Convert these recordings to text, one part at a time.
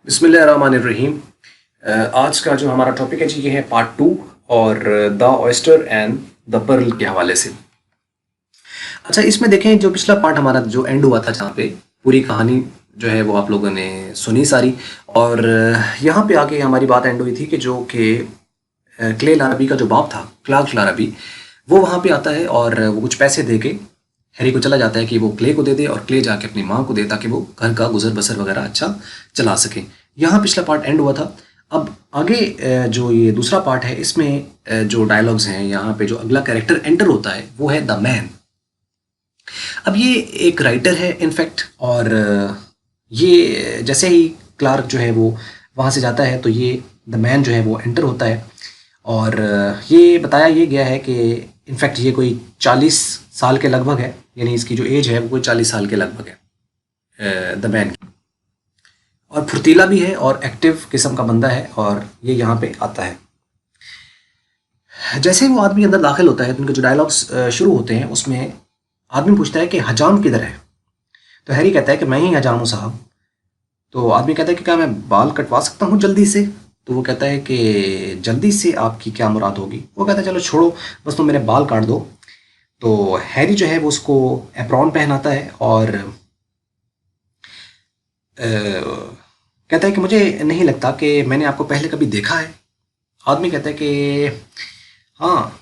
बिस्मिल्लाहिर्रहमानिर्रहीम। आज का जो हमारा टॉपिक है जी ये है पार्ट 2 और the oyster and the pearl के हवाले से। अच्छा, इसमें देखें जो पिछला पार्ट हमारा जो एंड हुआ था, जहाँ पे पूरी कहानी जो है वो आप लोगों ने सुनी सारी, और यहाँ पे आके हमारी बात एंड हुई थी कि जो कि क्ले लारबी का जो बाप था, क्लार्क लारबी, वो वहाँ पे आता है और वो कुछ पैसे दे के हैरी को चला जाता है कि वो क्ले को दे दे और क्ले जाके अपनी माँ को दे, ताकि वो घर का गुजर बसर वगैरह अच्छा चला सके। यहाँ पिछला पार्ट एंड हुआ था। अब आगे जो ये दूसरा पार्ट है, इसमें जो डायलॉग्स हैं, यहाँ पे जो अगला कैरेक्टर एंटर होता है वो है द मैन। अब ये एक राइटर है इनफैक्ट, और ये जैसे ही क्लार्क जो है वो वहाँ से जाता है तो ये द मैन जो है वो एंटर होता है, और ये बताया ये गया है कि इनफैक्ट ये कोई 40 साल के लगभग है, यानी इसकी जो एज है वो कोई 40 साल के लगभग है द मैन की, और फुर्तीला भी है और एक्टिव किस्म का बंदा है, और ये यहाँ पे आता है। जैसे ही वो आदमी अंदर दाखिल होता है तो उनके जो डायलॉग्स शुरू होते हैं, उसमें आदमी पूछता है कि हजाम किधर है। तो हैरी कहता है कि मैं ही हजाम हूँ साहब। तो आदमी कहता है कि क्या मैं बाल कटवा सकता हूँ जल्दी से। तो वो कहता है कि जल्दी से आपकी क्या मुराद होगी। वो कहता है चलो छोड़ो, बस तुम मेरे बाल काट दो। तो हैरी जो है वो उसको एप्रॉन पहनाता है और कहता है कि मुझे नहीं लगता कि मैंने आपको पहले कभी देखा है। आदमी कहता है कि हाँ,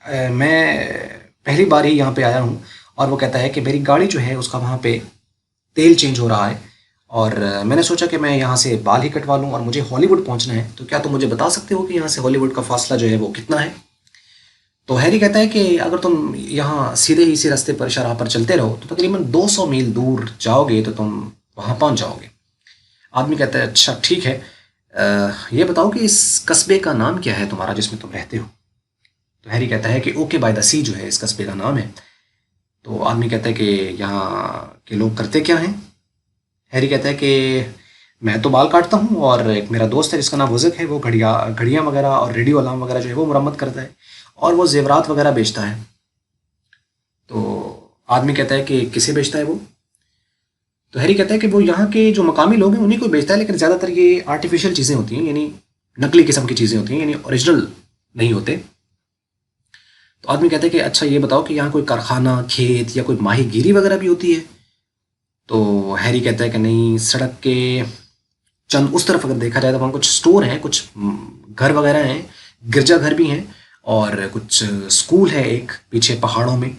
मैं पहली बार ही यहाँ पे आया हूँ। और वो कहता है कि मेरी गाड़ी जो है उसका वहाँ पे तेल चेंज हो रहा है, और मैंने सोचा कि मैं यहाँ से बाल ही कटवा लूँ और मुझे हॉलीवुड पहुँचना है। तो क्या तुम मुझे बता सकते हो कि यहाँ से हॉलीवुड का फासला जो है वो कितना है। तो हैरी कहता है कि अगर तुम यहाँ सीधे ही इसी रास्ते पर शराह पर चलते रहो तो तकरीबन 200 मील दूर जाओगे तो तुम वहाँ पहुँच जाओगे। आदमी कहता है अच्छा ठीक है, ये बताओ कि इस कस्बे का नाम क्या है तुम्हारा जिसमें तुम रहते हो। तो हैरी कहता है कि ओके बाय द सी जो है इस कस्बे का नाम है। तो आदमी कहता है कि यहाँ के लोग करते क्या हैं। हैरी कहता है कि मैं तो बाल काटता हूँ, और एक मेरा दोस्त है जिसका नाम वज़क है, वो घड़ियाँ वगैरह और रेडियो अलार्म वगैरह जो है वो मरम्मत करता है, और वो जेवरात वगैरह बेचता है। तो आदमी कहता है कि किसे बेचता है वो। तो हैरी कहता है कि वो यहाँ के जो मकामी लोग हैं उन्हीं को बेचता है, लेकिन ज़्यादातर ये आर्टिफिशियल चीज़ें होती हैं, यानी नकली किस्म की चीज़ें होती हैं, यानी ओरिजिनल नहीं होते। तो आदमी कहता है कि अच्छा ये बताओ कि यहाँ कोई कारखाना, खेत या कोई माहीगीरी वगैरह भी होती है। तो हैरी कहता है कि नहीं, सड़क के चंद उस तरफ अगर देखा जाए तो वहाँ कुछ स्टोर हैं, कुछ घर वगैरह हैं, गिरजा घर भी हैं, और कुछ स्कूल है एक पीछे पहाड़ों में।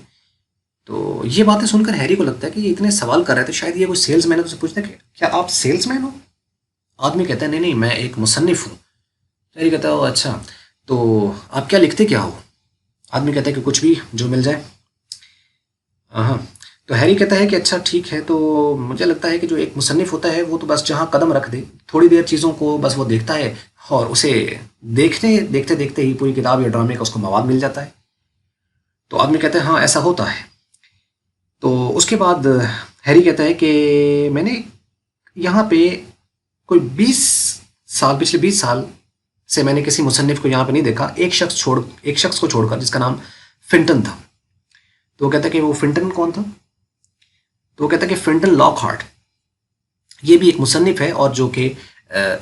तो ये बातें सुनकर हैरी को लगता है कि ये इतने सवाल कर रहे थे, शायद ये कोई सेल्समैन है। तो उससे पूछता है कि क्या आप सेल्समैन हो। आदमी कहता है नहीं नहीं, मैं एक मुसन्निफ हूँ। तो हैरी कहता है ओ अच्छा, तो आप क्या लिखते क्या हो। आदमी कहता है कि कुछ भी जो मिल जाए। हाँ। तो हैरी कहता है कि अच्छा ठीक है, तो मुझे लगता है कि जो एक मुसन्निफ होता है वो तो बस जहाँ कदम रख दे थोड़ी देर चीज़ों को बस वो देखता है, और उसे देखते देखते देखते ही पूरी किताब या ड्रामे का उसको मवाद मिल जाता है। तो आदमी कहता है हाँ ऐसा होता है। तो उसके बाद हैरी कहता है कि मैंने यहाँ पे कोई 20 साल, पिछले 20 साल से मैंने किसी मुसन्निफ को यहाँ पे नहीं देखा, एक शख्स को छोड़कर जिसका नाम फिंटन था। तो वो कहता है कि वो फिंटन कौन था। तो वो कहता है कि फिंटन लॉकहार्ट, ये भी एक मुसन्निफ है और जो कि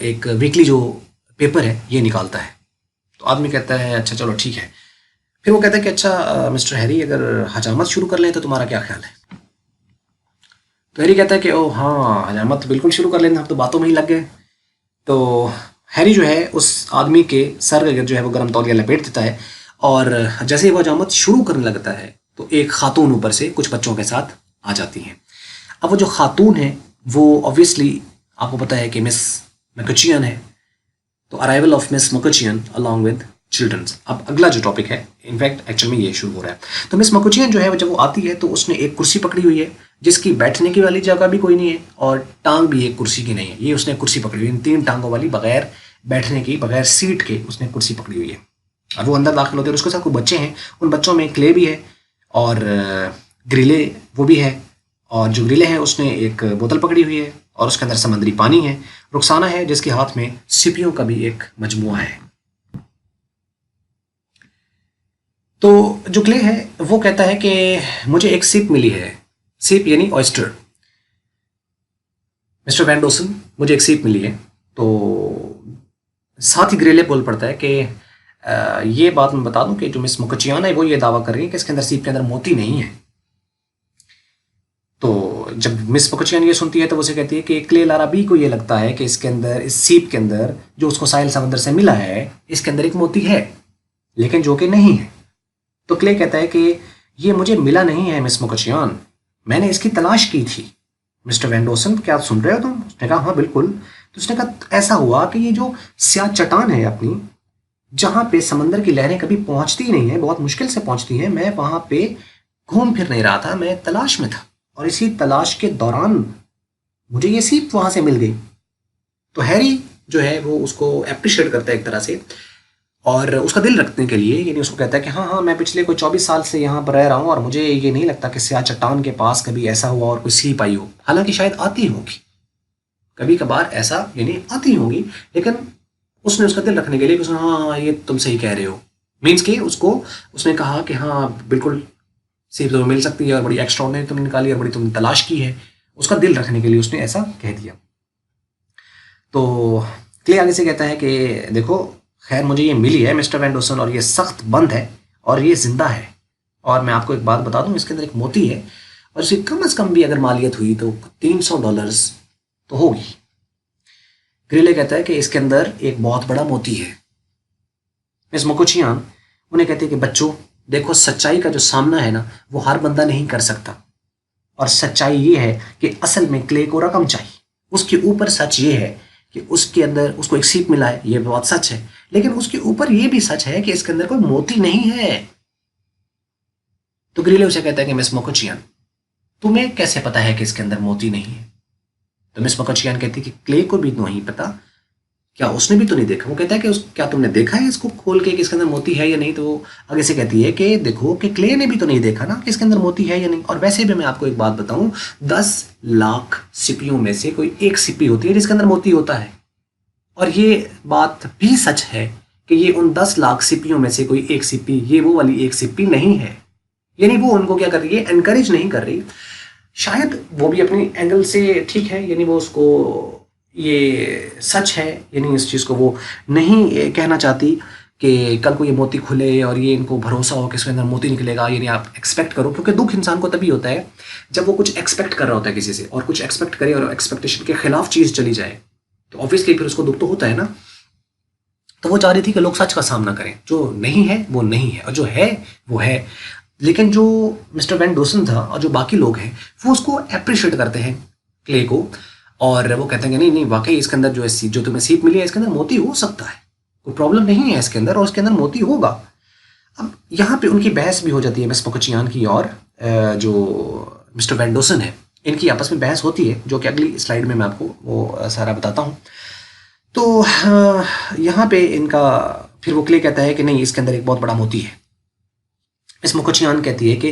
एक वीकली जो पेपर है ये निकालता है। तो आदमी कहता है अच्छा चलो ठीक है। फिर वो कहता है कि अच्छा मिस्टर हैरी, अगर हजामत शुरू कर लें तो तुम्हारा क्या ख्याल है। तो हैरी कहता है कि ओ हाँ, हजामत तो बिल्कुल शुरू कर लेना, हम तो बातों में ही लग गए। तो हैरी जो है उस आदमी के सर के जो है वो गर्म तौलिया लपेट देता है, और जैसे ही वो हजामत शुरू करने लगता है तो एक खातून ऊपर से कुछ बच्चों के साथ आ जाती हैं। अब वो जो खातून है वो ऑब्वियसली आपको पता है कि मिस मैकचियन है। तो arrival of Miss McCutcheon along with childrens, अब अगला जो टॉपिक है इनफैक्ट एक्चुअल में ये शुरू हो रहा है। तो मिस मैकचियन जो है जब वो आती है तो उसने एक कुर्सी पकड़ी हुई है जिसकी बैठने की वाली जगह भी कोई नहीं है, और टांग भी एक कुर्सी की नहीं है। ये उसने कुर्सी पकड़ी हुई है, 3 टांगों वाली, बगैर बैठने की, बगैर सीट के उसने कुर्सी पकड़ी हुई है। अब वो अंदर दाखिल होते हैं और उसके साथ कोई बच्चे हैं, उन बच्चों में क्ले भी है और ग्रिले वो भी है, और जो ग्रिले हैं उसने एक बोतल पकड़ी हुई है और उसके अंदर समंदरी पानी है। रुखसाना है जिसके हाथ में सिपियों का भी एक मजमुआ है। तो जो क्ले है वो कहता है कि मुझे एक सिप मिली है, सिप यानी ऑयस्टर। मिस्टर वैन डोसन, मुझे एक सीप मिली है। तो साथ ही ग्रेले बोल पड़ता है कि ये बात मैं बता दूं कि जो मिस मुखर्जियाना है वो ये दावा कर रही है कि इसके अंदर सीप के अंदर मोती नहीं है। तो जब मिस मुखर्जियाना ये सुनती है तो वो उसे कहती है कि क्ले लाराबी को ये लगता है कि इसके अंदर, इस सीप के अंदर जो उसको साहिल समंदर से मिला है, इसके अंदर एक मोती है, लेकिन जो कि नहीं है। तो क्ले कहता है कि ये मुझे मिला नहीं है मिस मुखर्जियान, मैंने इसकी तलाश की थी। मिस्टर वैन डोसन, क्या आप सुन रहे हो तुम? उसने कहा हाँ बिल्कुल। तो उसने कहा ऐसा हुआ कि ये जो स्याह चट्टान है अपनी, जहाँ पे समंदर की लहरें कभी पहुंचती ही नहीं है, बहुत मुश्किल से पहुंचती हैं, मैं वहां पे घूम फिर नहीं रहा था, मैं तलाश में था, और इसी तलाश के दौरान मुझे ये सीप वहां से मिल गई। तो हैरी जो है वो उसको अप्रिशिएट करता है एक तरह से, और उसका दिल रखने के लिए, यानी उसको कहता है कि हाँ हाँ, मैं पिछले कोई 24 साल से यहाँ पर रह रहा हूँ और मुझे ये नहीं लगता कि स्याह चट्टान के पास कभी ऐसा हुआ और कोई सीप आई हो। हालांकि शायद आती होगी, कभी कभार ऐसा यानी आती होंगी, लेकिन उसने उसका दिल रखने के लिए उसने हाँ हाँ, ये तुम सही कह रहे हो, मीन्स कि उसको उसने कहा कि हाँ बिल्कुल सीप तुम्हें मिल सकती है और बड़ी एक्स्ट्राऑर्डिनरी तुमने निकाली और बड़ी तुमने तलाश की है। उसका दिल रखने के लिए उसने ऐसा कह दिया। तो क्ले आगे से कहता है कि देखो, खैर मुझे ये मिली है मिस्टर वैन डोसन, और ये सख्त बंद है और ये जिंदा है, और मैं आपको एक बात बता दूं, इसके अंदर एक मोती है, और इसकी कम से कम भी अगर मालियत हुई तो $300 तो होगी। ग्रिले कहता है कि इसके अंदर एक बहुत बड़ा मोती है। मिस मुखर्जियान उन्हें कहती है कि बच्चों देखो, सच्चाई का जो सामना है ना, वो हर बंदा नहीं कर सकता, और सच्चाई ये है कि असल में क्ले को रकम चाहिए। उसके ऊपर सच ये है कि उसके अंदर उसको एक सीप मिला है, ये बहुत सच है, लेकिन उसके ऊपर ये भी सच है कि इसके अंदर कोई मोती नहीं है। तो ग्रिले उसे कहता है कि मिस मुखर्जियान, तुम्हें कैसे पता है कि इसके अंदर मोती नहीं है? तो मिस मुखर्जियान कहती है कि क्ले को भी नहीं पता, क्या उसने भी तो नहीं देखा? वो कहता है कि क्या तुमने देखा है इसको खोल के कि इसके अंदर मोती है या नहीं? तो वो आगे से कहती है कि देखो कि क्ले ने भी तो नहीं देखा ना कि इसके अंदर मोती है या नहीं। और वैसे भी मैं आपको एक बात बताऊं, 10 लाख सिपियों में से कोई एक सिपी होती है जिसके अंदर मोती होता है, और ये बात भी सच है कि ये उन 10 लाख सिपियों में से कोई एक सिपी, ये वो वाली एक सिपी नहीं है। यानी वो उनको क्या कर रही है, एनकरेज नहीं कर रही। शायद वो भी अपनी एंगल से ठीक है, यानी वो उसको ये सच है, यानी इस चीज़ को वो नहीं कहना चाहती कि कल को ये मोती खुले और ये इनको भरोसा हो कि इसके अंदर मोती निकलेगा। यानी आप एक्सपेक्ट करो, क्योंकि दुख इंसान को तभी होता है जब वो कुछ एक्सपेक्ट कर रहा होता है किसी से, और कुछ एक्सपेक्ट करे और एक्सपेक्टेशन के खिलाफ चीज़ चली जाए, तो ऑब्वियसली फिर उसको दुख तो होता है ना। तो वो चाह रही थी कि लोग सच का सामना करें, जो नहीं है वो नहीं है, और जो है वो है। लेकिन जो मिस्टर वैन डोसन था और जो बाकी लोग हैं वो उसको अप्रिशिएट करते हैं क्ले को, और वो कहते हैं कि नहीं नहीं, वाकई इसके अंदर जो तुम्हें सीप मिली है इसके अंदर मोती हो सकता है, कोई प्रॉब्लम नहीं है इसके अंदर, और इसके अंदर मोती होगा। अब यहाँ पे उनकी बहस भी हो जाती है मिस मुखर्जियान की और जो मिस्टर वैन डोसन है, इनकी आपस में बहस होती है, जो कि अगली स्लाइड में मैं आपको वो सारा बताता हूँ। तो यहाँ पे इनका फिर वो क्ले कहता है कि नहीं, इसके अंदर एक बहुत बड़ा मोती है। मिस मुखर्जियान कहती है कि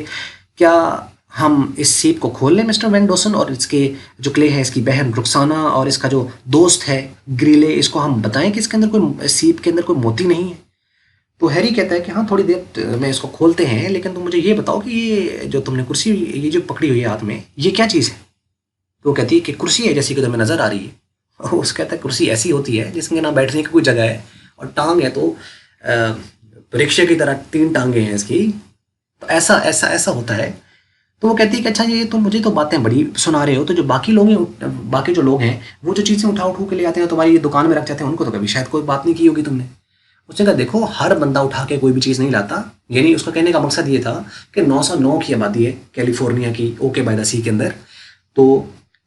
क्या हम इस सीप को खोल लें मिस्टर वैन डोसन, और इसके जो क्ले है, इसकी बहन रुखसाना और इसका जो दोस्त है ग्रिले, इसको हम बताएं कि इसके अंदर कोई सीप के अंदर कोई मोती नहीं है। तो हैरी कहता है कि हाँ थोड़ी देर में इसको खोलते हैं, लेकिन तुम मुझे ये बताओ कि ये जो तुमने कुर्सी ये जो पकड़ी हुई है हाथ में, ये क्या चीज़ है? तो वो कहती है कि कुर्सी है जैसी कि तुम्हें नज़र आ रही है। और उसका कहता है कुर्सी ऐसी होती है जिसमें ना बैठने की कोई जगह है और टांग है तो रिक्शे की तरह 3 टांगे हैं इसकी, तो ऐसा ऐसा ऐसा होता है। तो वो कहती है कि अच्छा ये तो मुझे तो बातें बड़ी सुना रहे हो, तो जो बाकी लोग हैं, बाकी जो लोग हैं वो जो चीज़ें उठा उठा के ले आते हैं तुम्हारी दुकान में रख जाते हैं, उनको तो कभी शायद कोई बात नहीं की होगी तुमने। उसने कहा देखो, हर बंदा उठा के कोई भी चीज़ नहीं लाता। यानी उसका कहने का मकसद ये था कि 909 की आबादी है कैलिफोर्निया की, ओके बाय द सी के अंदर। तो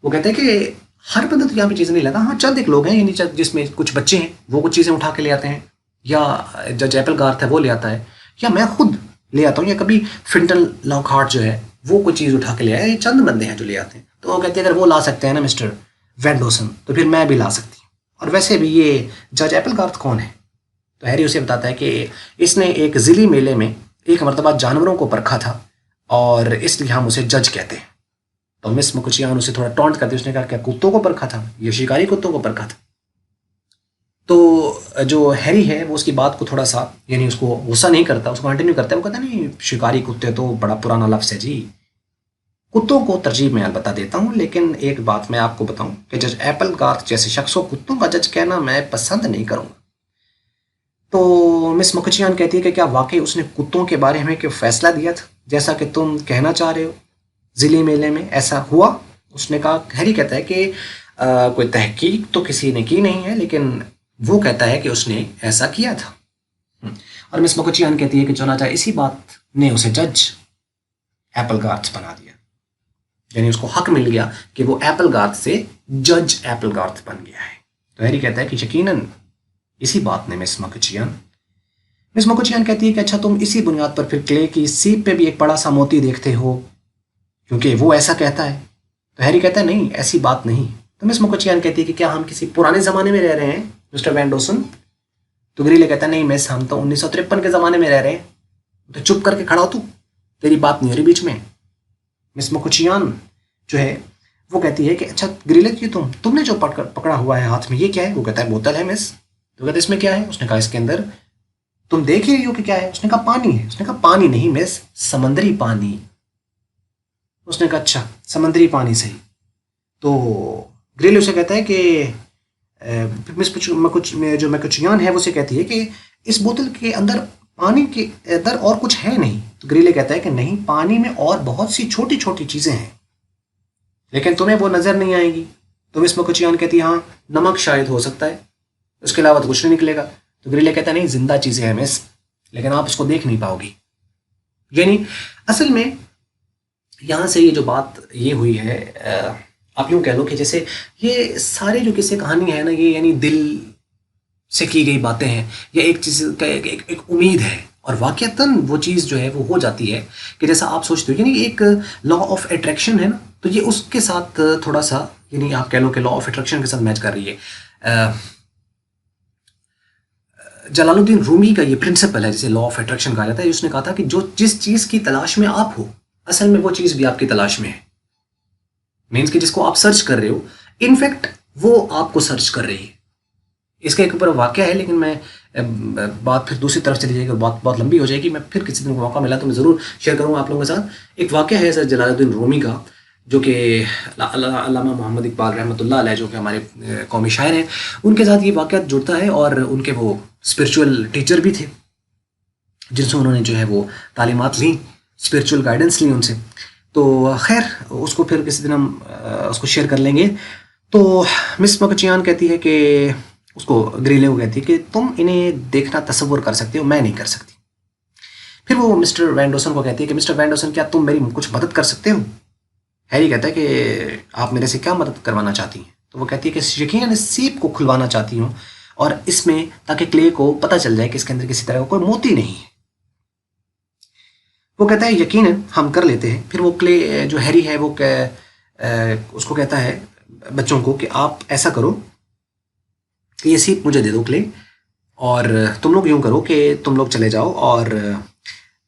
वो कहते हैं कि हर बंदा तो यहाँ पे चीज़ें नहीं लाता, हाँ चंद एक लोग हैं, यानी जिसमें कुछ बच्चे हैं वो कुछ चीज़ें उठा के ले आते हैं, या जज एप्पल गार्थ है वो ले आता है, या मैं खुद ले आता हूँ, या कभी फिंटन लॉकहार्ट जो है वो कोई चीज़ उठा के ले आया। ये चंद बंदे हैं जो ले आते हैं। तो वो कहते हैं अगर वो ला सकते हैं ना मिस्टर वैन डोसन, तो फिर मैं भी ला सकती हूँ। और वैसे भी ये जज एप्पल गार्थ कौन है? तो हैरी उसे बताता है कि इसने एक ज़िली मेले में एक मरतबा जानवरों को परखा था और इसलिए हम उसे जज कहते हैं। तो मिस मुखर्जियान उसे थोड़ा टॉन्ट करती, उसने कहा क्या कुत्तों को परखा था? ये शिकारी कुत्तों को परखा था। तो जो हैरी है वो उसकी बात को थोड़ा सा, यानी उसको गुस्सा नहीं करता, उसको कंटिन्यू करता है। वो कहता है नहीं, शिकारी कुत्ते तो बड़ा पुराना लफ्ज़ है जी, کتوں کو ترجیح میں البتہ دیتا ہوں، لیکن ایک بات میں آپ کو بتاؤں کہ جج ایپل گارتھ جیسے شخص کو کتوں کا جج کہنا میں پسند نہیں کروں گا۔ تو مس مکھچیان کہتی ہے کہ کیا واقعی اس نے کتوں کے بارے میں کوئی فیصلہ دیا تھا جیسا کہ تم کہنا چاہ رہے ہو؟ ضلعی میلے میں ایسا ہوا؟ اس نے کہا، ہیری کہتا ہے کہ کوئی تحقیق تو کسی نے کی نہیں ہے، لیکن وہ کہتا ہے کہ اس نے ایسا کیا تھا۔ اور مس مکھچیان کہتی ہے کہ چنانچہ اسی بات نے اسے جج ایپل گارتھ بنا دیا، یعنی اس کو حق مل گیا کہ وہ ایپل گارتھ سے جج ایپل گارتھ بن گیا ہے۔ تو ہیری کہتا ہے کہ یقیناً اسی بات نے مس مکھچیان کہتی ہے کہ اچھا تم اسی بنیاد پر پھر کلے کی سیپ پہ بھی ایک بڑا سا موتی دیکھتے ہو کیونکہ وہ ایسا کہتا ہے؟ تو ہیری کہتا ہے نہیں، ایسی بات نہیں۔ تو مس مکھچیان کہتی ہے کہ کیا ہم کسی پرانے زمانے میں رہ رہے ہیں مسٹر وین ڈوسن؟ تو گریلے کہتا ہے نہیں مس، ہم تو 1953 کے زمانے میں رہ رہے ہیں۔ تو چپ کر کے کھڑا ہو، تو تیری بات نہیں ہو رہی بیچ میں۔ مس مکھچیان جو ہے وہ کہتی ہے کہ اچھا گریلے کی تم نے جو پکڑا ہوا ہے ہاتھ میں یہ کیا ہے؟ وہ کہتا ہے بوتل ہے مس۔ تو کہتے اس میں کیا ہے؟ اس نے کہا اس کے اندر تم دیکھ ہی رہی ہو کہ کیا ہے۔ اس نے کہا پانی ہے۔ اس نے کہا پانی نہیں مس، سمندری پانی۔ اس نے کہا اچھا سمندری پانی صحیح۔ تو گریلے اسے کہتا ہے کہ جو مکھچیان ہے وہ اسے کہتی ہے کہ اس بوتل کے اندر پانی کے اندر اور کچھ ہے نہیں؟ تو گریلے کہتا ہے کہ نہیں، پانی میں اور بہت سی چھوٹی چھوٹی چیزیں ہیں لیکن تمہیں وہ نظر نہیں آئیں گی۔ تو مس مکھچیان کہتی ہے ہاں نمک شاید ہو سکتا ہے، اس کے علاوہ تو کچھ نہیں نکلے گا۔ تو گریلے کہتا ہے نہیں، زندہ چیزیں ہیں مس، لیکن آپ اس کو دیکھ نہیں پاؤ گی۔ یعنی اصل میں یہاں سے یہ جو بات یہ ہوئی ہے، آپ یوں کہہ لو کہ جیسے یہ سارے جو قصے کہانی ہے نا، یہ یعنی دل سے کی گئی باتیں ہیں، یا ایک چیز کا ایک امید ہے، اور واقعتاً وہ چیز جو ہے وہ ہو جاتی ہے کہ جیسا آپ سوچتے ہو، یعنی ایک لا آف اٹریکشن ہے نا، تو یہ اس کے ساتھ تھوڑا سا یعنی آپ کہہ لو کہ لا آف اٹریکشن کے ساتھ میچ کر رہی ہے۔ جلال الدین رومی کا یہ پرنسپل ہے جسے لا آف اٹریکشن کہا جاتا ہے۔ اس نے کہا تھا کہ جس چیز کی تلاش میں آپ ہو اصل میں وہ چیز بھی آپ کی تلاش میں ہے، مینس کہ جس کو آپ سرچ کر رہے ہو انفیکٹ وہ آپ کو سرچ کر رہی ہے۔ اس کا ایک اوپر واقعہ ہے، لیکن میں بات پھر دوسری طرف چلی جائے گی، بہت لمبی ہو جائے گی۔ میں پھر کسی دن کو موقع ملا تو میں ضرور شیئر کروں گا آپ لوگوں کے ساتھ۔ ایک واقعہ ہے سر جلال الدین رومی کا، جو کہ علامہ محمد اقبال رحمۃ اللہ علیہ جو کہ ہمارے قومی شاعر ہیں، ان کے ساتھ یہ واقعہ جڑتا ہے، اور ان کے وہ اسپرچول ٹیچر بھی تھے جن سے انہوں نے جو ہے وہ تعلیمات لیں، اسپرچول گائیڈنس لیں ان سے۔ تو خیر اس کو پھر کسی دن ہم اس کو شیئر کر لیں گے۔ تو مس مکھچیان کہتی ہے کہ اس کو گریلے کو کہتی ہے کہ تم انہیں دیکھنا تصور کر سکتے ہو، میں نہیں کر سکتی۔ پھر وہ مسٹر وین ڈوسن کو کہتی ہے کہ مسٹر وین ڈوسن کیا تم میری کچھ مدد کر سکتے ہو؟ ہیری کہتا ہے کہ آپ میرے سے کیا مدد کروانا چاہتی ہیں؟ تو وہ کہتی ہے کہ یقیناً اس سیپ کو کھلوانا چاہتی ہوں، اور اس میں تاکہ کلے کو پتہ چل جائے کہ اس کے اندر کسی طرح کا کوئی موتی نہیں ہے۔ وہ کہتا ہے یقیناً ہم کر لیتے ہیں۔ پھر وہ کلے جو ہیری ہے وہ اس کو کہتا ہے بچوں کو کہ آپ ایسا کرو کہ یہ سیپ مجھے دے دو کلے، اور تم لوگ یوں کرو کہ تم لوگ چلے جاؤ اور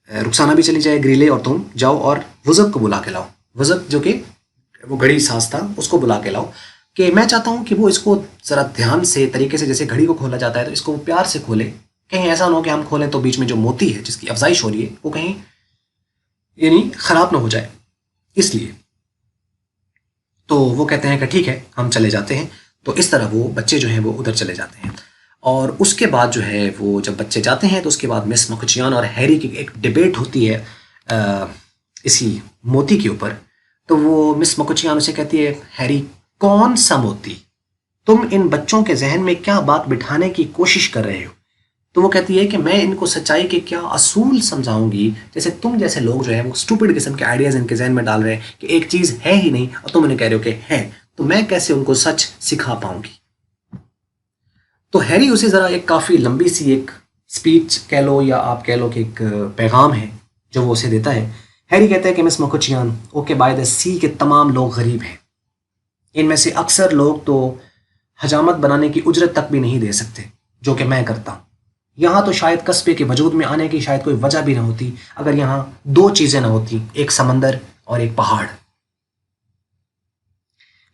رخسانہ بھی چلی جائے، گریلے اور تم جاؤ اور وزق کو بلا کے لاؤ۔ وزق جو کہ وہ گھڑی ساز تھا، اس کو بلا کے لاؤ، کہ میں چاہتا ہوں کہ وہ اس کو ذرا دھیان سے طریقے سے، جیسے گھڑی کو کھولا جاتا ہے تو اس کو وہ پیار سے کھولے، کہیں ایسا نہ ہو کہ ہم کھولیں تو بیچ میں جو موتی ہے جس کی افزائش ہو رہی ہے وہ کہیں یعنی خراب نہ ہو جائے، اس لیے۔ تو وہ کہتے ہیں کہ ٹھیک ہے ہم چلے جاتے ہیں۔ تو اس طرح وہ بچے جو ہیں وہ ادھر چلے جاتے ہیں، اور اس کے بعد جو ہے وہ جب بچے جاتے ہیں تو اس کے بعد مس مکھچیان اور ہیری کی ایک ڈیبیٹ ہوتی ہے اسی موتی کے اوپر۔ تو وہ مس مکھچیان اسے کہتی ہے ہیری کون سا موتی؟ تم ان بچوں کے ذہن میں کیا بات بٹھانے کی کوشش کر رہے ہو؟ تو وہ کہتی ہے کہ میں ان کو سچائی کے کیا اصول سمجھاؤں گی، جیسے تم جیسے لوگ جو ہے وہ اسٹوپڈ قسم کے آئیڈیاز ان کے ذہن میں ڈال رہے ہیں کہ ایک چیز ہے ہی نہیں اور تم انہیں کہہ رہے ہو کہ ہے، تو میں کیسے ان کو سچ سکھا پاؤں گی؟ تو ہیری اسے ذرا ایک کافی لمبی سی ایک اسپیچ کہہ لو، یا آپ کہہ لو کہ ایک پیغام ہے جو وہ اسے دیتا ہے۔ ہیری کہتا ہے کہ مس مکھچیان اوکے بائی دا سی کے تمام لوگ غریب ہیں، ان میں سے اکثر لوگ تو حجامت بنانے کی اجرت تک بھی نہیں دے سکتے جو کہ میں کرتا ہوں۔ یہاں تو شاید قصبے کے وجود میں آنے کی شاید کوئی وجہ بھی نہ ہوتی اگر یہاں دو چیزیں نہ ہوتی، ایک سمندر اور ایک پہاڑ۔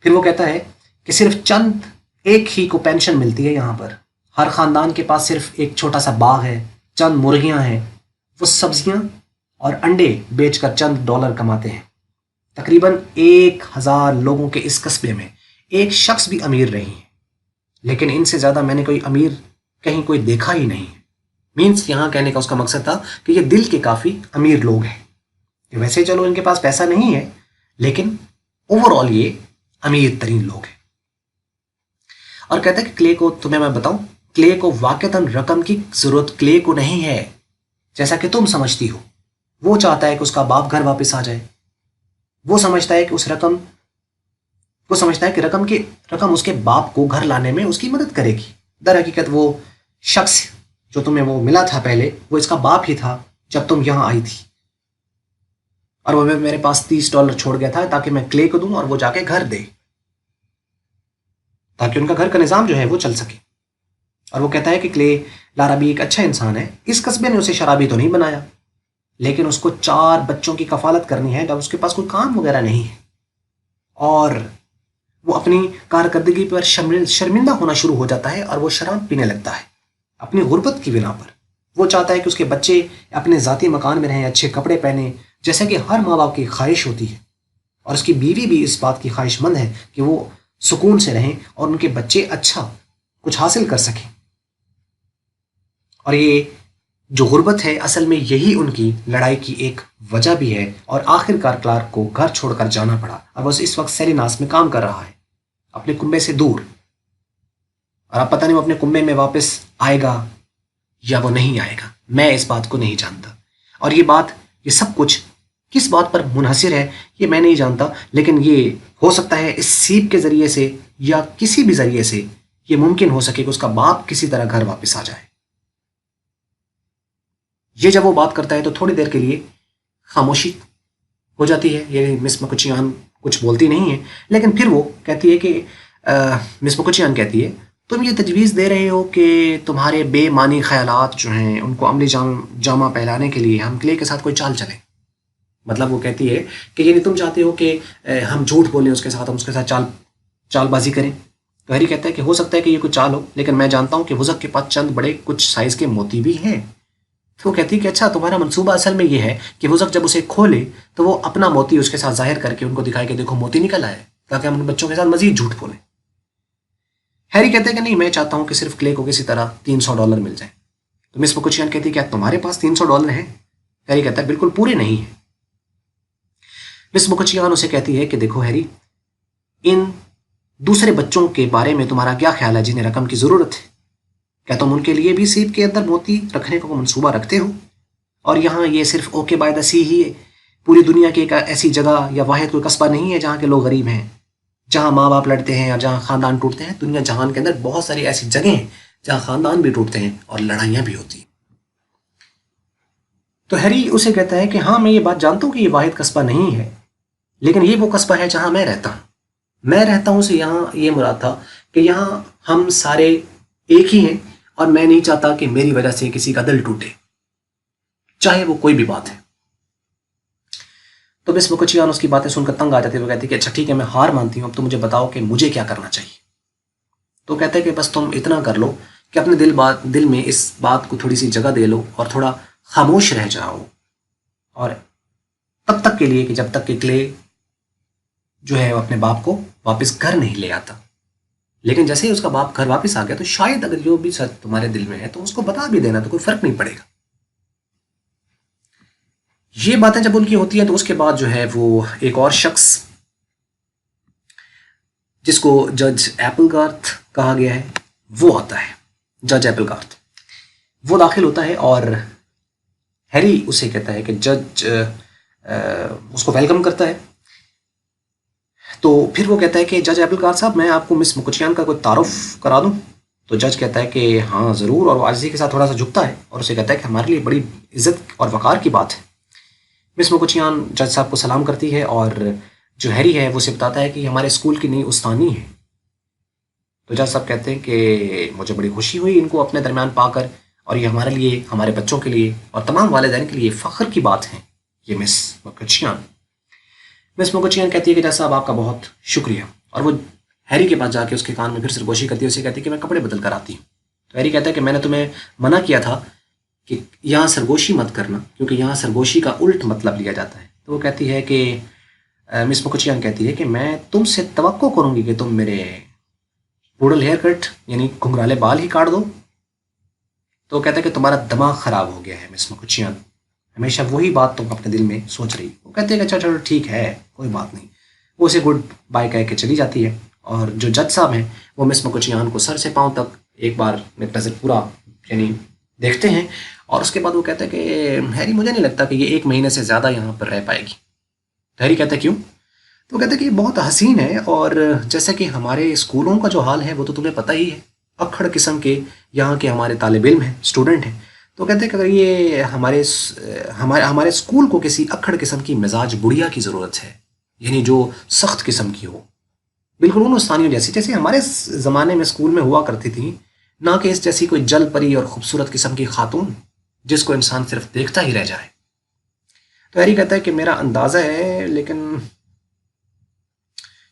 پھر وہ کہتا ہے کہ صرف چند ایک ہی کو پینشن ملتی ہے یہاں پر، ہر خاندان کے پاس صرف ایک چھوٹا سا باغ ہے، چند مرغیاں ہیں، وہ سبزیاں اور انڈے بیچ کر چند ڈالر کماتے ہیں۔ تقریباً 1000 لوگوں کے اس قصبے میں ایک شخص بھی امیر نہیں ہے، لیکن ان سے زیادہ میں نے کوئی امیر کہیں کوئی دیکھا ہی نہیں ہے۔ مینس یہاں کہنے کا اس کا مقصد تھا کہ یہ دل کے کافی امیر لوگ ہیں، کہ ویسے چلو ان کے پاس پیسہ نہیں ہے لیکن اوور آل یہ امیر ترین لوگ ہیں۔ اور کہتا ہے کہ کلے کو، تمہیں میں بتاؤں، کلے کو واقعتاً رقم کی ضرورت کلے کو نہیں ہے جیسا کہ تم سمجھتی ہو۔ وہ چاہتا ہے کہ اس کا باپ گھر واپس آ جائے۔ وہ سمجھتا ہے کہ رقم اس کے باپ کو گھر لانے میں اس کی مدد کرے گی۔ در حقیقت وہ شخص جو تمہیں وہ ملا تھا پہلے، وہ اس کا باپ ہی تھا جب تم یہاں آئی تھی، اور وہ میرے پاس $30 چھوڑ گیا تھا تاکہ میں کلے کو دوں اور وہ جا کے گھر دے، تاکہ ان کا گھر کا نظام جو ہے وہ چل سکے۔ اور وہ کہتا ہے کہ کلے لارا بھی ایک اچھا انسان ہے، اس قصبے نے اسے شرابی تو نہیں بنایا، لیکن اس کو 4 بچوں کی کفالت کرنی ہے جب اس کے پاس کوئی کام وغیرہ نہیں ہے، اور وہ اپنی کارکردگی پر شرمندہ ہونا شروع ہو جاتا ہے اور وہ شراب پینے لگتا ہے اپنی غربت کی بنا پر۔ وہ چاہتا ہے کہ اس کے بچے اپنے ذاتی مکان میں رہیں، اچھے کپڑے پہنیں، جیسا کہ ہر ماں باپ کی خواہش ہوتی ہے، اور اس کی بیوی بھی اس بات کی خواہش مند ہے کہ وہ سکون سے رہیں اور ان کے بچے اچھا کچھ حاصل کر سکیں۔ اور یہ جو غربت ہے اصل میں یہی ان کی لڑائی کی ایک وجہ بھی ہے، اور آخر کار کلارک کو گھر چھوڑ کر جانا پڑا، اور وہ اس وقت سیلیناس میں کام کر رہا ہے اپنے کنبے سے دور، اور اب پتہ نہیں وہ اپنے کنبے میں واپس آئے گا یا وہ نہیں آئے گا، میں اس بات کو نہیں جانتا۔ اور یہ سب کچھ کس بات پر منحصر ہے یہ میں نہیں جانتا، لیکن یہ ہو سکتا ہے اس سیپ کے ذریعے سے یا کسی بھی ذریعے سے یہ ممکن ہو سکے کہ اس کا باپ کسی طرح گھر واپس آ جائے۔ یہ جب وہ بات کرتا ہے تو تھوڑی دیر کے لیے خاموشی ہو جاتی ہے، یعنی مس مکچیان کچھ بولتی نہیں ہے، لیکن پھر وہ کہتی ہے کہ مس مکچیان کہتی ہے تم یہ تجویز دے رہے ہو کہ تمہارے بے معنی خیالات جو ہیں ان کو عملی جامہ پہلانے کے لیے ہم کلے کے ساتھ کوئی چال چلیں۔ مطلب وہ کہتی ہے کہ یعنی تم چاہتے ہو کہ ہم جھوٹ بولیں اس کے ساتھ، ہم اس کے ساتھ چال بازی کریں۔ تو ہیری کہتا ہے کہ ہو سکتا ہے کہ یہ کوئی چال ہو، لیکن میں جانتا ہوں کہ وزک کے پاس چند بڑے کچھ سائز کے موتی بھی ہیں۔ تو وہ کہتی ہے کہ اچھا تمہارا منصوبہ اصل میں یہ ہے کہ وزک جب اسے کھولے تو وہ اپنا موتی اس کے ساتھ ظاہر کر کے ان کو دکھائے کہ دیکھو موتی نکل آئے، تاکہ ہم ان بچوں کے ساتھ مزید جھوٹ بولیں۔ ہیری کہتے ہیں کہ نہیں، میں چاہتا ہوں کہ صرف کلے کو کسی طرح $300 مل جائے۔ تو مس مکچیان کہتی ہے کیا تمہارے پاس $300 ہیں؟ ہیری کہتا ہے بالکل پورے نہیں ہیں۔ مس مکچیان اسے کہتی ہے کہ دیکھو ہیری، ان دوسرے بچوں کے بارے میں تمہارا کیا خیال ہے جنہیں رقم کی ضرورت ہے؟ کیا تم ان کے لیے بھی سیپ کے اندر موتی رکھنے کا منصوبہ رکھتے ہو؟ اور یہاں یہ صرف اوکے بائی دا سی ہی ہے، پوری دنیا کی ایک ایسی جگہ یا واحد کوئی قصبہ نہیں ہے جہاں کے لوگ غریب ہیں، جہاں ماں باپ لڑتے ہیں اور جہاں خاندان ٹوٹتے ہیں۔ دنیا جہان کے اندر بہت ساری ایسی جگہیں ہیں جہاں خاندان بھی ٹوٹتے ہیں اور لڑائیاں بھی ہوتی ہیں۔ تو ہیری اسے کہتا ہے کہ ہاں میں یہ بات جانتا ہوں کہ یہ واحد قصبہ نہیں ہے، لیکن یہ وہ قصبہ ہے جہاں میں رہتا ہوں۔ میں رہتا ہوں سے یہاں یہ مراد تھا کہ یہاں ہم سارے ایک ہی ہیں، اور میں نہیں چاہتا کہ میری وجہ سے کسی کا دل ٹوٹے، چاہے وہ کوئی بھی بات ہے۔ تو مس مکچیان اس کی باتیں سن کر تنگ آ جاتی ہے، وہ کہتی ہے کہ اچھا ٹھیک ہے میں ہار مانتی ہوں، اب تو مجھے بتاؤ کہ مجھے کیا کرنا چاہیے۔ تو کہتے ہیں کہ بس تم اتنا کر لو کہ اپنے دل میں اس بات کو تھوڑی سی جگہ دے لو اور تھوڑا خاموش رہ جاؤ، اور تب تک کے لیے کہ جب تک کہ کلے جو ہے اپنے باپ کو واپس گھر نہیں لے آتا۔ لیکن جیسے ہی اس کا باپ گھر واپس آ گیا تو شاید اگر جو بھی سچ تمہارے دل میں ہے تو اس کو بتا بھی دینا، تو کوئی فرق نہیں پڑے گا۔ یہ باتیں جب ان کی ہوتی ہیں تو اس کے بعد جو ہے وہ ایک اور شخص جس کو جج ایپل گارتھ کہا گیا ہے وہ آتا ہے۔ جج ایپل گارتھ وہ داخل ہوتا ہے اور ہیری اسے کہتا ہے کہ جج اس کو ویلکم کرتا ہے۔ تو پھر وہ کہتا ہے کہ جج ایپل گارتھ صاحب، میں آپ کو مس مکچیان کا کوئی تعارف کرا دوں؟ تو جج کہتا ہے کہ ہاں ضرور، اور وہ عاجزی کے ساتھ تھوڑا سا جھکتا ہے اور اسے کہتا ہے کہ ہمارے لیے بڑی عزت اور وقار کی بات ہے۔ مس مکچیان جج صاحب کو سلام کرتی ہے، اور جو ہیری ہے وہ اسے بتاتا ہے کہ ہمارے اسکول کی نئی استانی ہے۔ تو جج صاحب کہتے ہیں کہ مجھے بڑی خوشی ہوئی ان کو اپنے درمیان پا کر، اور یہ ہمارے لیے، ہمارے بچوں کے لیے اور تمام والدین کے لیے فخر کی بات ہے یہ مس مکچیان۔ مس مکچیان کہتی ہے کہ جج صاحب آپ کا بہت شکریہ، اور وہ ہیری کے پاس جا کے اس کے کان میں پھر سرگوشی کرتی ہے، اسے کہتی ہے کہ میں کپڑے بدل کر آتی ہوں۔ تو ہیری کہتا ہے کہ میں نے تمہیں منع کیا تھا کہ یہاں سرگوشی مت کرنا، کیونکہ یہاں سرگوشی کا الٹ مطلب لیا جاتا ہے۔ تو وہ کہتی ہے کہ मिस मुखर्जियान कहती है कि मैं तुमसे तवक्को करूंगी कि तुम मेरे बूढ़ल हेयर कट यानी घुंघराले बाल ही काट दो। तो वो कहता है कि तुम्हारा दिमाग ख़राब हो गया है मिस मुखर्जियान, हमेशा वही बात तुम अपने दिल में सोच रही। वो कहते हैं कि अच्छा चलो ठीक है कोई बात नहीं। वो उसे गुड बाय कह के चली जाती है और जो जज साहब हैं वो मिस मुखर्जियान को सर से पांव तक एक बार नज़र पूरा यानी देखते हैं और उसके बाद वो कहते हैं कि हैरी मुझे नहीं लगता कि ये 1 महीने से ज़्यादा यहाँ पर रह पाएगी। तो हैरी कहता है क्यों? तो कहते हैं कि ये बहुत हसीन है और जैसे कि हमारे स्कूलों का जो हाल है वो तो तुम्हें पता ही है, अक्खड़ किस्म के यहाँ के हमारे तालिब इल्म हैं, स्टूडेंट हैं। तो कहते हैं कि अगर ये हमारे हमारे स्कूल को किसी अक्खड़ किस्म की मिजाज बुढ़िया की ज़रूरत है, यानी जो सख्त किस्म की हो, बिल्कुल उन उस्तानियों जैसी जैसे हमारे ज़माने में स्कूल में हुआ करती थी, ना कि इस जैसी कोई जल परी और खूबसूरत किस्म की खातून जिसको इंसान सिर्फ देखता ही रह जाए। तो हैरी कहता है कि मेरा अंदाज़ा है लेकिन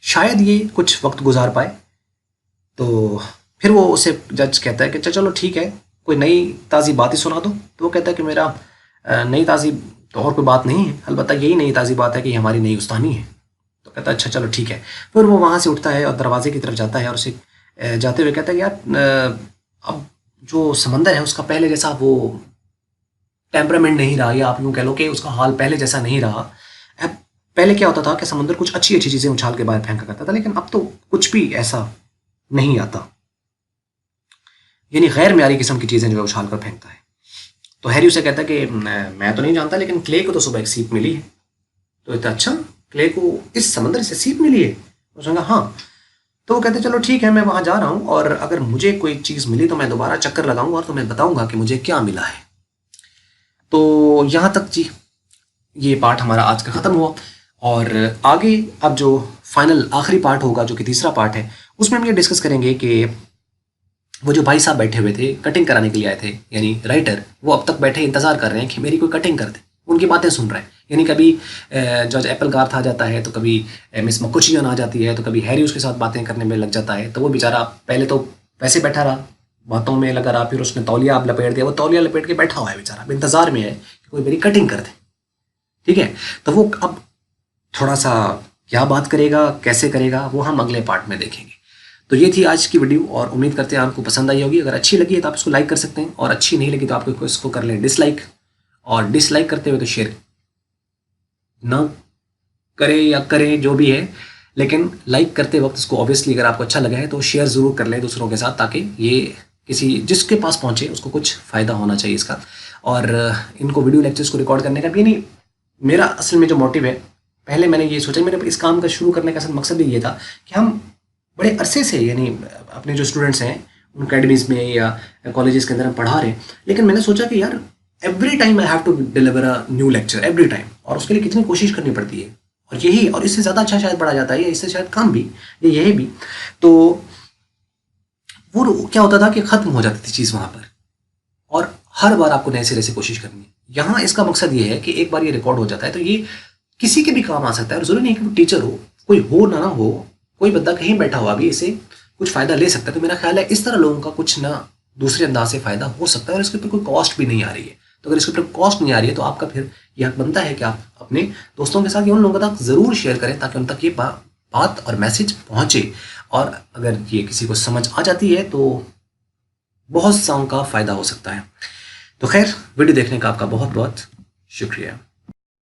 शायद ये कुछ वक्त गुजार पाए। तो फिर वो उसे जज कहता है कि चलो ठीक है कोई नई ताज़ी बात ही सुना दो। तो वो कहता है कि मेरा नई ताज़ी तो और कोई बात नहीं है, अलबत्ता यही नई ताज़ी बात है कि हमारी नई उस्तानी है। तो कहता है अच्छा चलो ठीक है। फिर वो वहाँ से उठता है और दरवाजे की तरफ जाता है और उसे जाते हुए कहता है यार अब जो समंदर है उसका पहले जैसा वो टेम्परामेंट नहीं रहा, या आप यूँ कह लो कि उसका हाल पहले जैसा नहीं रहा। अब पहले क्या होता था कि समंदर कुछ अच्छी अच्छी चीज़ें उछाल के बाहर फेंका करता था, लेकिन अब तो कुछ भी ऐसा नहीं आता, यानी गैर म्यारी किस्म की चीज़ें जो है उछाल कर फेंकता है। तो हैरी उसे कहता है कि मैं तो नहीं जानता लेकिन क्ले को तो सुबह एक सीप मिली है। तो कहता अच्छा क्ले को इस समंदर से सीप मिली है? उसने कहा हाँ। तो वो कहते चलो ठीक है मैं वहाँ जा रहा हूँ और अगर मुझे कोई चीज़ मिली तो मैं दोबारा चक्कर लगाऊंगा और तुम्हें बताऊंगा कि मुझे क्या मिला है। तो यहाँ तक जी ये पार्ट हमारा आज का ख़त्म हुआ और आगे अब जो फाइनल आखिरी पार्ट होगा जो कि तीसरा पार्ट है उसमें हम ये डिस्कस करेंगे कि वो जो भाई साहब बैठे हुए थे कटिंग कराने के लिए आए थे, यानी राइटर, वो अब तक बैठे इंतज़ार कर रहे हैं कि मेरी कोई कटिंग कर दे, उनकी बातें सुन रहे हैं। यानी कभी जॉर्ज एप्पलगार्थ आ जाता है तो कभी मिस मुखर्जियान आ जाती है तो कभी हैरी उसके साथ बातें करने में लग जाता है। तो वो बेचारा पहले तो वैसे बैठा रहा, बातों में लगा रहा, फिर उसने तौलिया अब लपेट दिया, वो तौलिया लपेट के बैठा हुआ है बेचारा, अब इंतज़ार में है कि कोई मेरी कटिंग कर दे। ठीक है, तो वो अब थोड़ा सा क्या बात करेगा कैसे करेगा वो हम अगले पार्ट में देखेंगे। तो ये थी आज की वीडियो और उम्मीद करते हैं आपको पसंद आई होगी। अगर अच्छी लगी है तो आप इसको लाइक कर सकते हैं और अच्छी नहीं लगी तो आप इसको कर लें डिसलाइक, और डिसलाइक करते हुए तो शेयर ना करें या करें जो भी है, लेकिन लाइक करते वक्त इसको ऑब्वियसली अगर आपको अच्छा लगा है तो शेयर ज़रूर कर लें दूसरों के साथ, ताकि ये किसी जिसके पास पहुँचे उसको कुछ फ़ायदा होना चाहिए इसका। और इनको वीडियो लेक्चर्स को रिकॉर्ड करने का भी नहीं, मेरा असल में जो मोटिव है, पहले मैंने ये सोचा, मेरे इस काम का शुरू करने का असल मकसद भी ये था कि हम बड़े अरसे से यानी अपने जो स्टूडेंट्स हैं उन अकेडमीज़ में या कॉलेजेस के अंदर हम पढ़ा रहे हैं, लेकिन मैंने सोचा कि यार every time I have to deliver a new lecture every time, और उसके लिए कितनी कोशिश करनी पड़ती है, और यही और इससे ज़्यादा अच्छा शायद पढ़ा जाता है, या इससे शायद काम भी, या यही भी। तो वो क्या होता था कि ख़त्म हो जाती थी चीज़ वहाँ पर, और हर बार आपको नए सिरे से कोशिश करनी है। यहाँ इसका मकसद ये है कि एक बार ये रिकॉर्ड हो जाता है तो ये किसी के भी काम आ सकता है, और ज़रूरी नहीं कि वो टीचर हो, कोई हो ना हो, कोई बंदा कहीं बैठा हुआ भी इसे कुछ फ़ायदा ले सकता है। तो मेरा ख्याल है इस तरह लोगों का कुछ ना दूसरे अंदाज से फ़ायदा हो सकता है, और इसके ऊपर कोई कॉस्ट भी नहीं आ रही है। तो अगर इसके ऊपर कॉस्ट नहीं आ रही है तो आपका फिर यह हक बनता है कि आप अपने दोस्तों के साथ या उन लोगों तक ज़रूर शेयर करें, ताकि उन तक ये बात और मैसेज पहुँचे, और अगर ये किसी को समझ आ जाती है तो बहुत सा उनका फ़ायदा हो सकता है। तो खैर, वीडियो देखने का आपका बहुत बहुत शुक्रिया।